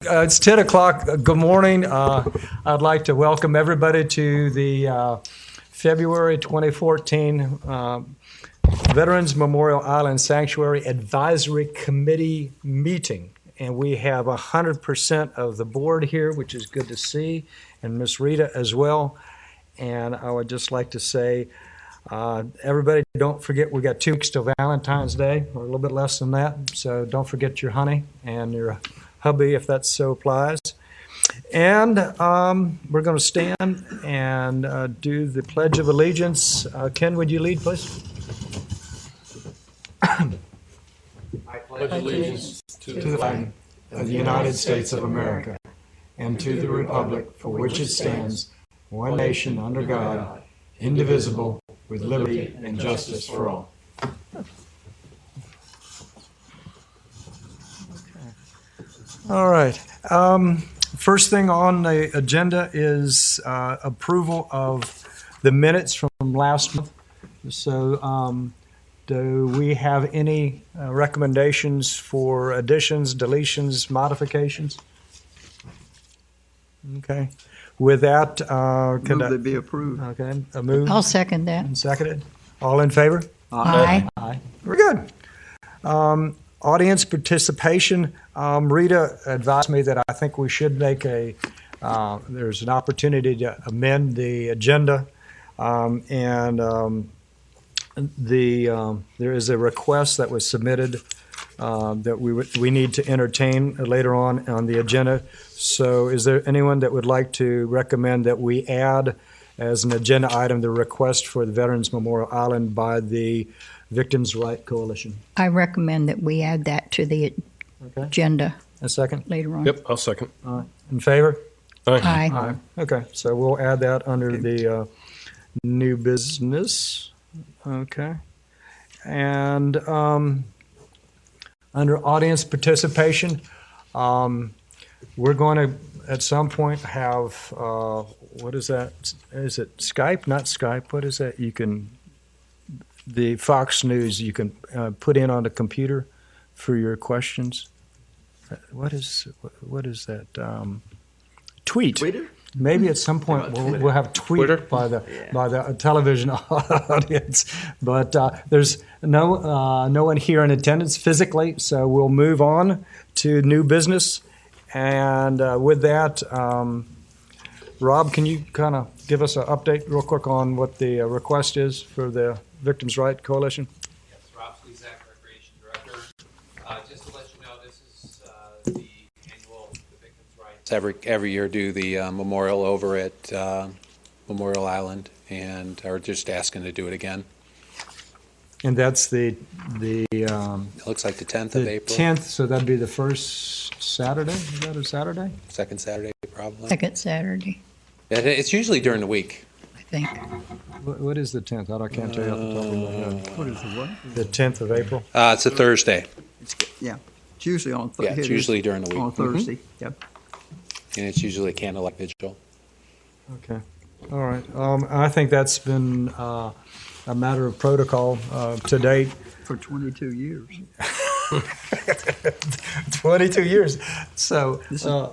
It's 10 o'clock. Good morning. I'd like to welcome everybody to the February 2014 Veterans Memorial Island Sanctuary Advisory Committee meeting. And we have 100% of the board here, which is good to see, and Miss Rita as well. And I would just like to say, everybody, don't forget we got 2 weeks till Valentine's Day, or a little bit less than that. So don't forget your honey and your hubby, if that so applies. And we're going to stand and do the Pledge of Allegiance. Ken, would you lead, please? I pledge allegiance to the flag of the United States of America and to the republic for which it stands, one nation under God, indivisible, with liberty and justice for all. All right. First thing on the agenda is approval of the minutes from last month. So do we have any recommendations for additions, deletions, modifications? Okay. With that, move they be approved. Okay. A move. I'll second that. And seconded. All in favor? Aye. Aye. Very good. Audience participation. Rita advised me that I think we should make there's an opportunity to amend the agenda. There is a request that was submitted that we need to entertain later on the agenda. So is there anyone that would like to recommend that we add as an agenda item the request for the Veterans Memorial Island by the Victims' Right Coalition? I recommend that we add that to the agenda A second? later on. Yep, I'll second. All right. In favor? Aye. Aye. Okay, so we'll add that under the new business. Okay. And under audience participation, we're going to, at some point, have, what is that? Is it Skype? Not Skype. What is that? The Fox News, you can put in on the computer for your questions. What is that? Tweet. Twitter? Maybe at some point we'll have tweet Twitter? by the television audience, but there's no one here in attendance physically, so we'll move on to new business. And with that, Rob, can you kind of give us an update real quick on what the request is for the Victims' Right Coalition? Yes, Rob Slezak, Recreation Director. Just to let you know, this is the annual Victims' Rights. Every year do the memorial over at Memorial Island, and are just asking to do it again. And that's the It looks like the 10th of April. 10th, so that'd be the first Saturday? Is that a Saturday? Second Saturday, probably. Second Saturday, It's usually during the week. I think. What is the 10th? I can't tell you off the top of my head. What is the what? The 10th of April? It's a Thursday, It's usually on Yeah, it's usually during the week. On Thursday. Yep. and it's usually a candlelight vigil. Okay. All right. I think that's been a matter of protocol to date. For 22 years. 22 years. So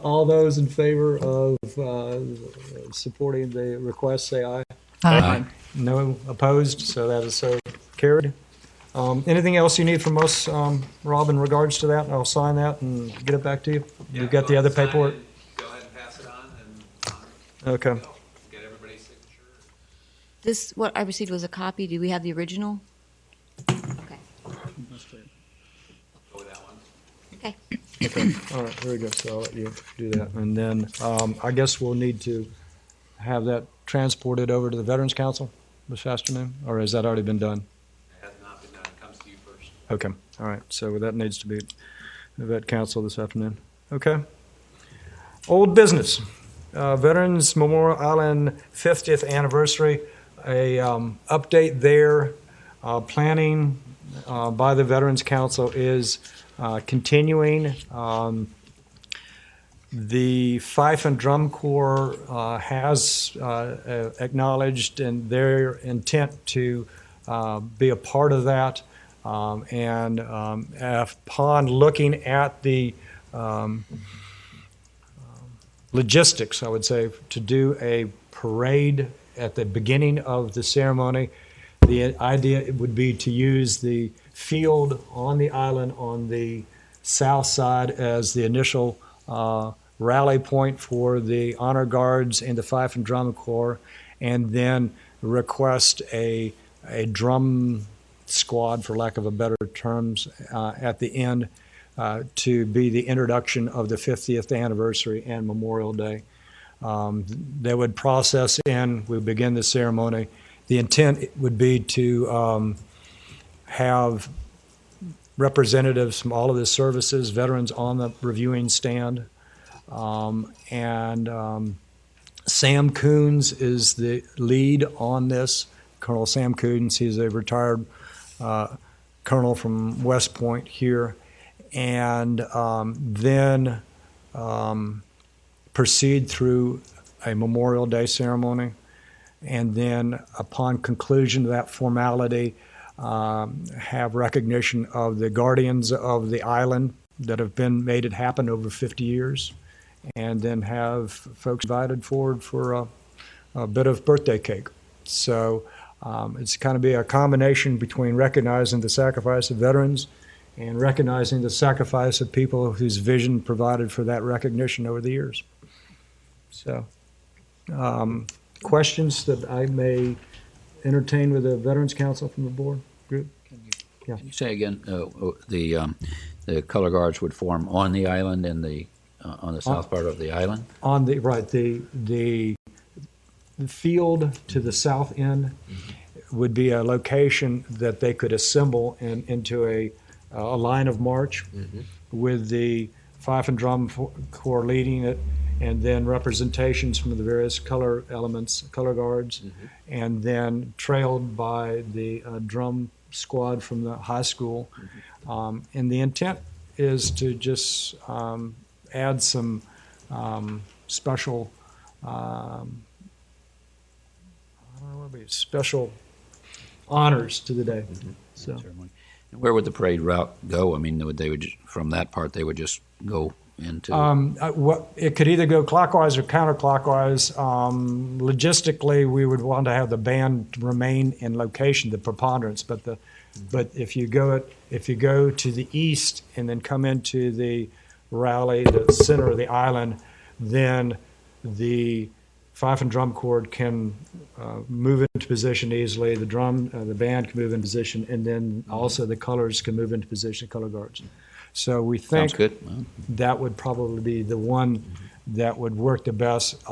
all those in favor of supporting the request, say aye. Aye. No opposed, so that is so carried. Anything else you need from us, Rob, in regards to that? I'll sign that and get it back to you. You've got the other paperwork? Go ahead and pass it on, and Okay. get everybody's signature. This, what I received was a copy. Do we have the original? Okay. Go with that one. Okay. Okay. All right. Very good. So I'll let you do that. And then I guess we'll need to have that transported over to the Veterans Council this afternoon, or has that already been done? It has not been done. It comes to you first. Okay. All right. So that needs to be the Vet Council this afternoon. Okay. Old business. Veterans Memorial Island 50th anniversary. A update there. Planning by the Veterans Council is continuing. The Fife and Drum Corps has acknowledged in their intent to be a part of that. And upon looking at the logistics, I would say, to do a parade at the beginning of the ceremony. The idea would be to use the field on the island on the south side as the initial rally point for the honor guards and the fife and drum corps, and then request a drum squad, for lack of a better terms, at the end to be the introduction of the 50th anniversary and Memorial Day. They would process in, we begin the ceremony. The intent would be to have representatives from all of the services, veterans on the reviewing stand. Sam Coons is the lead on this. Colonel Sam Coons, he's a retired colonel from West Point here. And then proceed through a Memorial Day ceremony. And then upon conclusion of that formality, have recognition of the guardians of the island that have been made it happen over 50 years, and then have folks invited forward for a bit of birthday cake. So it's kind of be a combination between recognizing the sacrifice of veterans and recognizing the sacrifice of people whose vision provided for that recognition over the years. So questions that I may entertain with the Veterans Council from the board group? Can you say again, the color guards would form on the island and on the south part of the island? On the right, the field to the south end would be a location that they could assemble into a line of march with the fife and drum corps leading it, and then representations from the various color elements, color guards, and then trailed by the drum squad from the high school. And the intent is to just add some special special honors to the day. So. And where would the parade route go? I mean, from that part they would just go into? It could either go clockwise or counterclockwise. Logistically, we would want to have the band remain in location, the preponderance. But if you go to the east and then come into the rally, the center of the island, then the fife and drum corps can move into position easily. The band can move in position, and then also the colors can move into position, color guards. So we think Sounds good. Well, that would probably be the one that would work the best.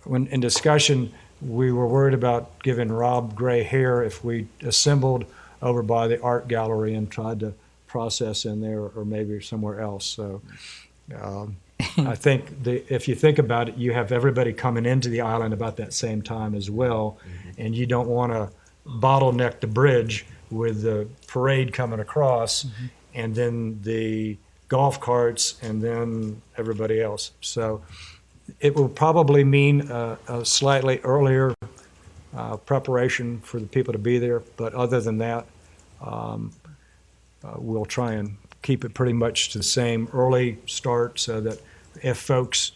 When in discussion, we were worried about giving Rob gray hair if we assembled over by the art gallery and tried to process in there or maybe somewhere else. So I think if you think about it, you have everybody coming into the island about that same time as well, and you don't want to bottleneck the bridge with the parade coming across and then the golf carts and then everybody else. So it will probably mean a slightly earlier preparation for the people to be there, but other than that, we'll try and keep it pretty much to the same early start so that if folks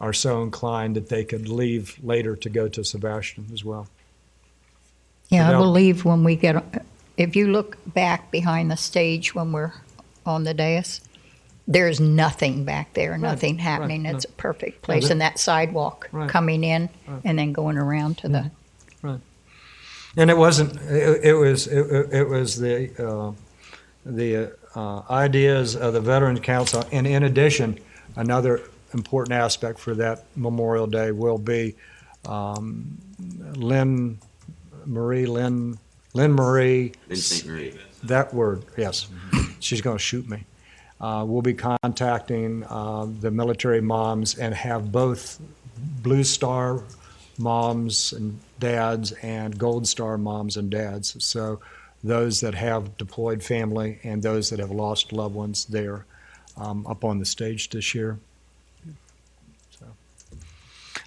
are so inclined that they could leave later to go to Sebastian as well. Yeah, I believe when we get, if you look back behind the stage when we're on the dais, there's nothing back there, nothing happening. It's a perfect place. And that sidewalk coming in and then going around to the... Right. And it wasn't, it was the ideas of the Veterans Council, and in addition, another important aspect for that Memorial Day will be Lynn Marie, that word, yes. She's going to shoot me. We'll be contacting the military moms and have both Blue Star moms and dads and Gold Star moms and dads. So those that have deployed family and those that have lost loved ones there up on the stage this year. So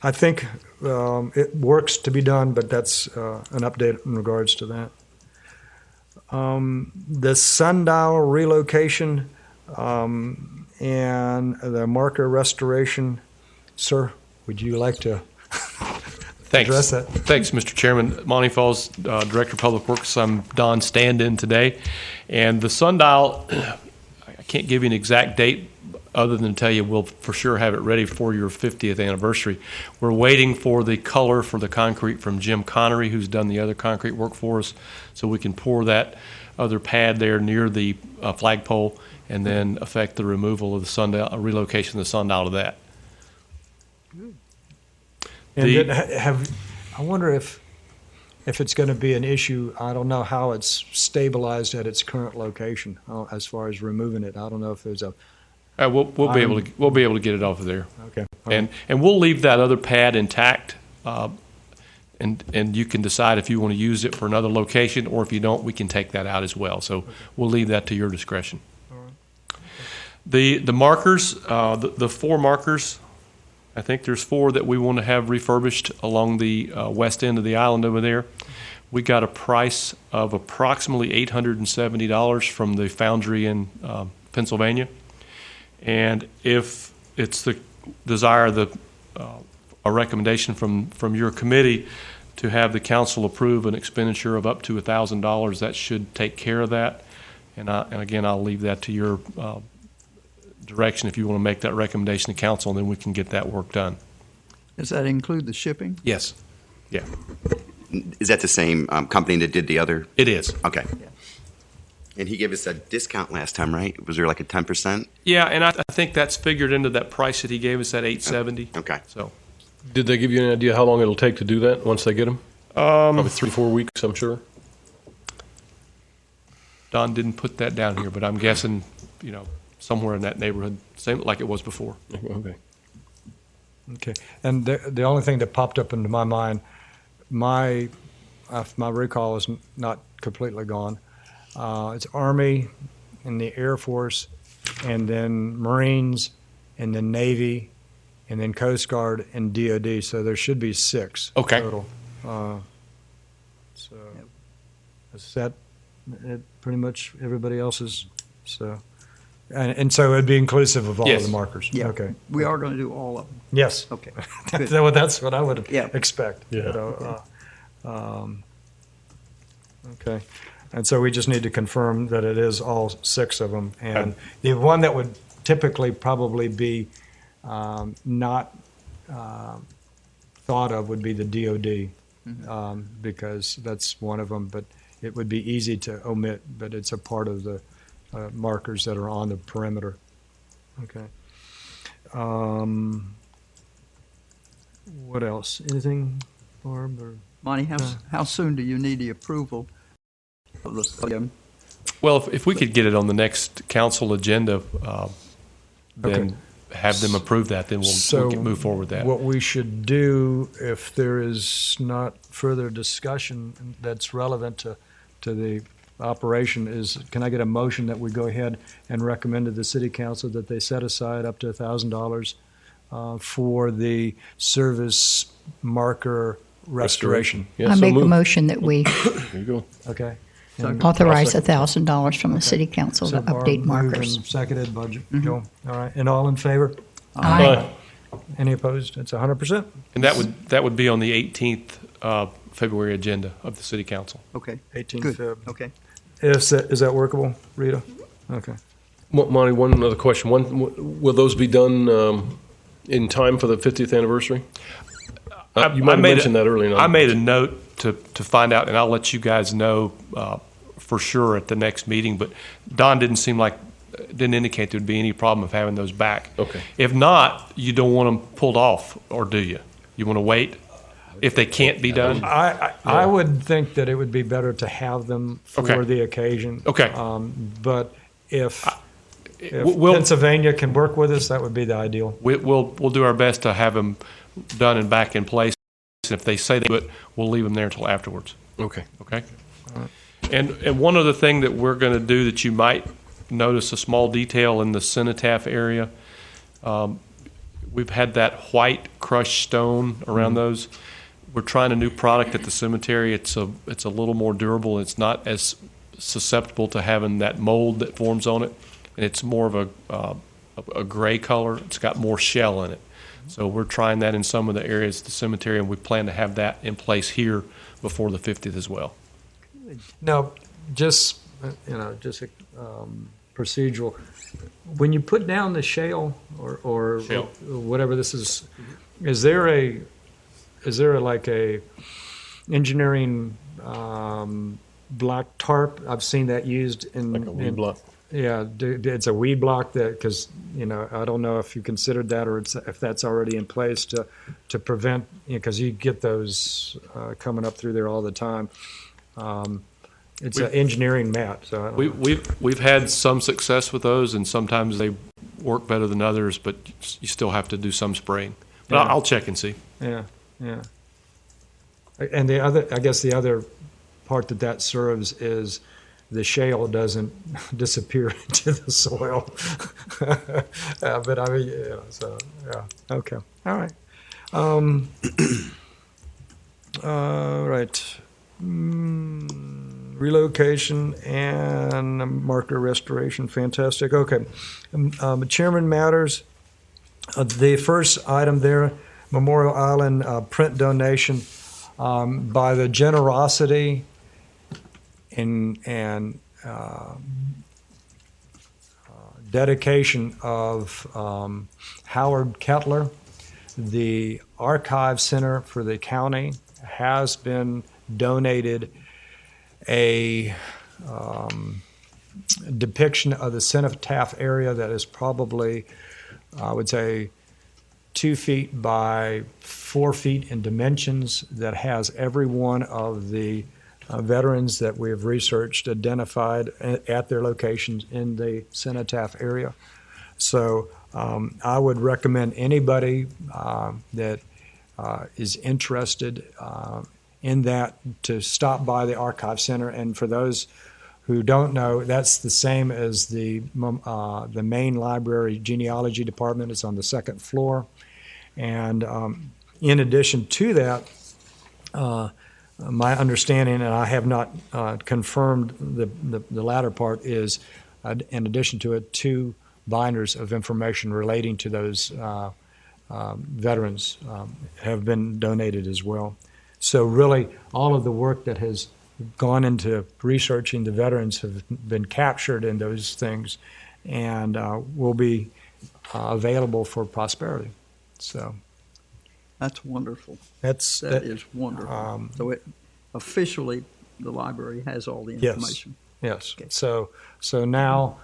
I think it works to be done, but that's an update in regards to that. The sundial relocation and the marker restoration, Sir, would you like to Thanks. address that? Thanks, Mr. Chairman. Monty Falls, Director of Public Works. I'm Don stand-in today. And the sundial, I can't give you an exact date other than tell you we'll for sure have it ready for your 50th anniversary. We're waiting for the color for the concrete from Jim Connery, who's done the other concrete work for us, so we can pour that other pad there near the flagpole and then affect the removal of the sundial, relocation of the sundial to that. And The- then I wonder if it's going to be an issue. I don't know how it's stabilized at its current location as far as removing it. I don't know if there's a We'll be able to get it off of there. okay. And we'll leave that other pad intact, and you can decide if you want to use it for another location, or if you don't, we can take that out as well. So we'll leave that to your discretion. The markers, the 4 markers, I think there's 4 that we want to have refurbished along the west end of the island over there. We got a price of approximately $870 from the foundry in Pennsylvania. And if it's the desire of a recommendation from your committee to have the council approve an expenditure of up to $1,000, that should take care of that. And again, I'll leave that to your direction if you want to make that recommendation to council, and then we can get that work done. Does that include the shipping? Yes. Yeah, Is that the same company that did the other? it is. Okay. And he gave us a discount last time, right? Was there like a 10%? Yeah, and I think that's figured into that price that he gave us, that $870. Okay. So Did they give you an idea how long it'll take to do that once they get them? Probably 3-4 weeks, I'm sure. Don didn't put that down here, but I'm guessing, somewhere in that neighborhood, same like it was before. Okay. Okay. And the only thing that popped up into my mind, my recall is not completely gone. It's Army and the Air Force, and then Marines, and then Navy, and then Coast Guard and DoD. So there should be 6 Okay. total. So is that pretty much everybody else's? So. And so it'd be inclusive of all Yes. of the markers? Yeah. Okay. We are going to do all of them. Yes. Okay. That's what I would Yeah. expect. Yeah. Okay. And so we just need to confirm that it is all 6 of them. And the one that would typically probably be not thought of would be the DOD, because that's one of them. But it would be easy to omit, but it's a part of the markers that are on the perimeter. Okay. What else? Anything, Barb? Or? Monty, how soon do you need the approval of the podium? Well, if we could get it on the next council agenda, then have them approve that, then we'll move forward with that. What we should do, if there is not further discussion that's relevant to the operation, is can I get a motion that we go ahead and recommend to the city council that they set aside up to $1,000 for the service marker restoration? Yeah, I so make a moved. motion that we There you go. Okay. authorize $1,000 from the city council to So Barb update moved markers. and seconded by Joe. All right. And all in favor? Aye. Any opposed? It's 100%. And that would be on the 18th February agenda of the city council. Okay. 18th Good. Feb. Okay. Is that workable, Rita? Okay. Monty, one other question. Will those be done in time for the 50th anniversary? You might have mentioned that earlier. I made a note to find out, and I'll let you guys know for sure at the next meeting. But Don didn't indicate there'd be any problem of having those back. Okay. If not, you don't want them pulled off, or do you? You want to wait if they can't be done? I would think that it would be better to have them for Okay. the occasion. Okay. But if We'll Pennsylvania can work with us, that would be the ideal. we'll do our best to have them done and back in place. And if they say they do it, we'll leave them there until afterwards. Okay. Okay. And one other thing that we're going to do that you might notice, a small detail in the cenotaph area. We've had that white crushed stone around those. We're trying a new product at the cemetery. It's a little more durable. It's not as susceptible to having that mold that forms on it, and it's more of a gray color. It's got more shell in it. So we're trying that in some of the areas of the cemetery, and we plan to have that in place here before the 50th as well. Now, just procedural. When you put down the shale or Shale. whatever this is there like a engineering black tarp? I've seen that used in Like a weed block. Yeah, it's a weed block that, because I don't know if you considered that or if that's already in place to prevent, because you get those coming up through there all the time. It's an engineering mat. So I don't know. We've had some success with those, and sometimes they work better than others, but you still have to do some spraying. But Yeah. I'll check and see. Yeah. And the other part that serves is the shale doesn't disappear into the soil. But I mean, okay, all right, all right. Relocation and marker restoration, fantastic. Okay, Chairman Matters. The first item there, Memorial Island print donation by the generosity and dedication of Howard Kettler. The Archive Center for the county has been donated a depiction of the cenotaph area that is probably, I would say, 2 feet by 4 feet in dimensions, that has every one of the veterans that we have researched identified at their locations in the cenotaph area. So I would recommend anybody that is interested in that to stop by the Archive Center. And for those who don't know, that's the same as the main library genealogy department. It's on the second floor. And in addition to that, my understanding, and I have not confirmed the latter part, is in addition to it, 2 binders of information relating to those veterans have been donated as well. So really, all of the work that has gone into researching the veterans have been captured in those things, and will be available for prosperity. So That's wonderful. That is wonderful. So officially, the library has all the information. Yes. Okay. So now,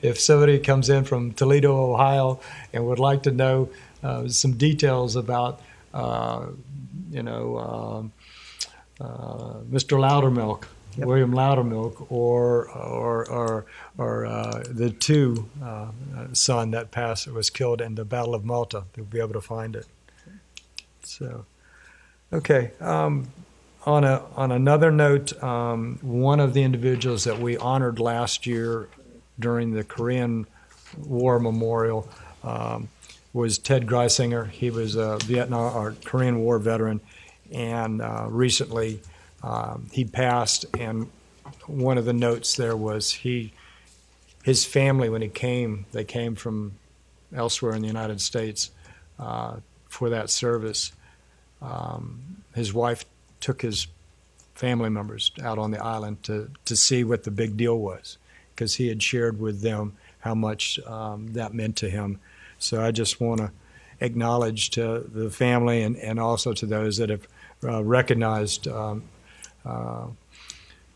if somebody comes in from Toledo, Ohio, and would like to know some details about, Mr. Loudermilk, William Loudermilk, or the 2 son that was killed in the Battle of Malta, they'll be able to find it. So, okay. On another note, one of the individuals that we honored last year during the Korean War Memorial was Ted Greisinger. He was a Vietnam or Korean War veteran, and recently he passed. And one of the notes there was his family, when they came from elsewhere in the United States for that service. His wife took his family members out on the island to see what the big deal was, because he had shared with them how much that meant to him. So I just want to acknowledge to the family and also to those that have recognized Ted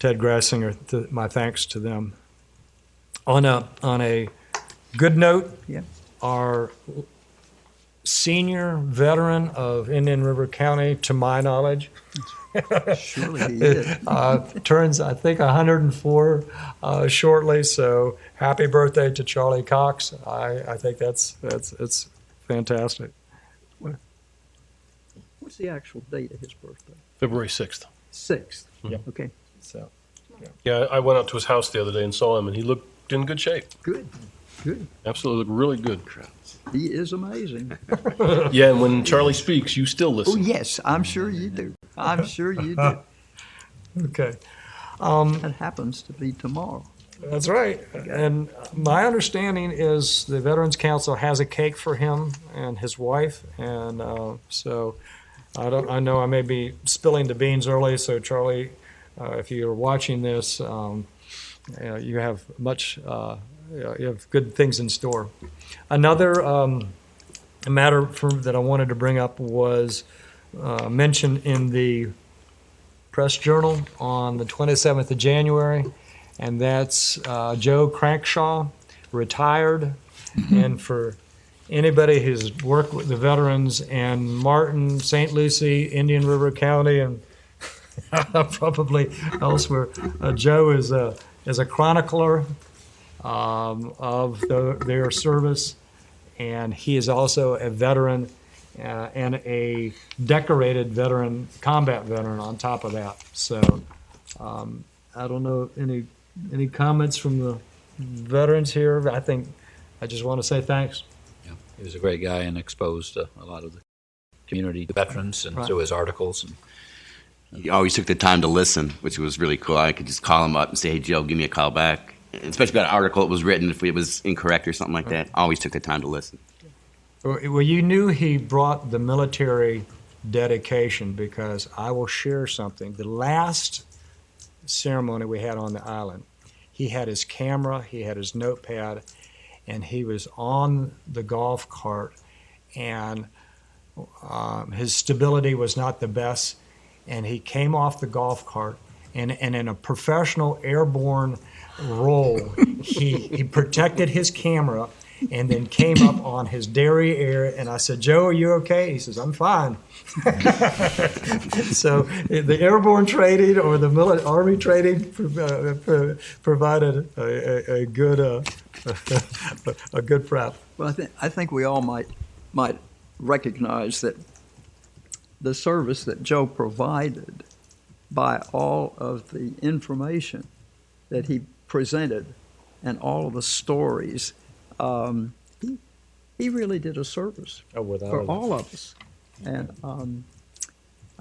Greisinger, my thanks to them. On a good note, our senior veteran of Indian River County, to my knowledge, Surely he is. turns, I think, 104 shortly. So happy birthday to Charlie Cox. I think it's fantastic. What's the actual date of his birthday? February 6th. 6th. Yep. Okay. So Yeah, I went out to his house the other day and saw him, and he looked in good shape. Good. Absolutely looked really good. He is amazing. Yeah, and when Charlie speaks, you still Oh, listen. yes, I'm sure you do. I'm sure you do. okay. That happens to be tomorrow. That's right. And my understanding is the Veterans Council has a cake for him and his wife, and so I know I may be spilling the beans early. So Charlie, if you're watching this, you have you have good things in store. Another matter that I wanted to bring up was mentioned in the Press Journal on the 27th of January. And that's Joe Crankshaw, retired. And for anybody who's worked with the veterans and Martin, St. Lucie, Indian River County, and probably elsewhere, Joe is a chronicler of their service, and he is also a veteran and a decorated veteran, combat veteran on top of that. So I don't know any comments from the veterans here. I just want to say thanks. Yeah, he was a great guy and exposed a lot of the community to veterans, and through his articles. And He always took the time to listen, which was really cool. I could just call him up and say, "Hey, Joe, give me a call back." And especially about an article that was written, if it was incorrect or something like that, always took the time to listen. Well, you knew he brought the military dedication, because I will share something. The last ceremony we had on the island, he had his camera, he had his notepad, and he was on the golf cart, and his stability was not the best, and he came off the golf cart, and in a professional airborne role, he protected his camera and then came up on his derriere, and I said, "Joe, are you okay?" He says, "I'm fine." So the airborne training or the Army training provided a good prep. Well, I think we all might recognize that the service that Joe provided by all of the information that he presented and all of the stories, he really did a service for all of us. And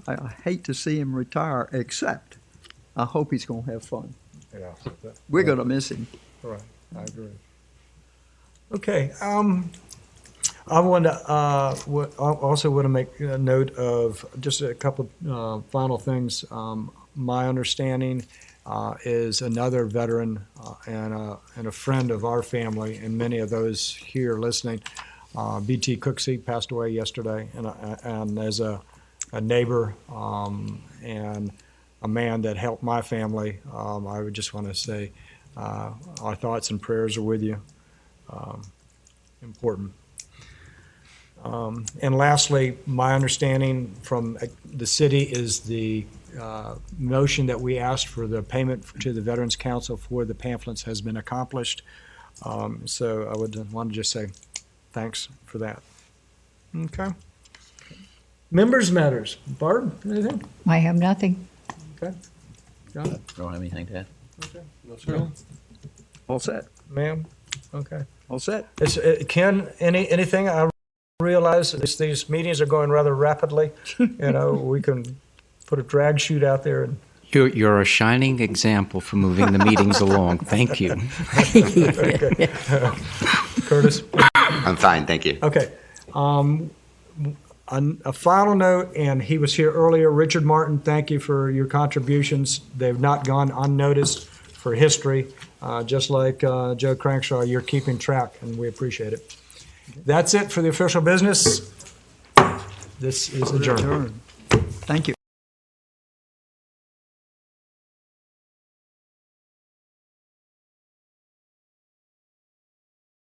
I hate to see him retire, except I hope he's going to have fun. Yeah, We're going to miss him. Right, I agree. Okay, I want to also want to make a note of just a couple of final things. My understanding is another veteran and a friend of our family, and many of those here listening. B.T. Cooksey passed away yesterday, and as a neighbor and a man that helped my family, I would just want to say our thoughts and prayers are with you. Important. And lastly, my understanding from the city is the motion that we asked for the payment to the Veterans Council for the pamphlets has been accomplished. So I would want to just say thanks for that. Okay. Members' matters. Barb, anything? I have nothing. Okay. John? don't have anything to add. Okay. No, sir. All set. Ma'am? Okay. All set. Ken, anything? I realize these meetings are going rather rapidly. We can put a drag chute out there. And You're a shining example for moving the meetings along. Thank you. okay. Curtis? I'm fine, thank you. Okay. A final note, and he was here earlier. Richard Martin, thank you for your contributions. They've not gone unnoticed for history. Just like Joe Crankshaw, you're keeping track, and we appreciate it. That's it for the official business. This is adjourned. Thank you.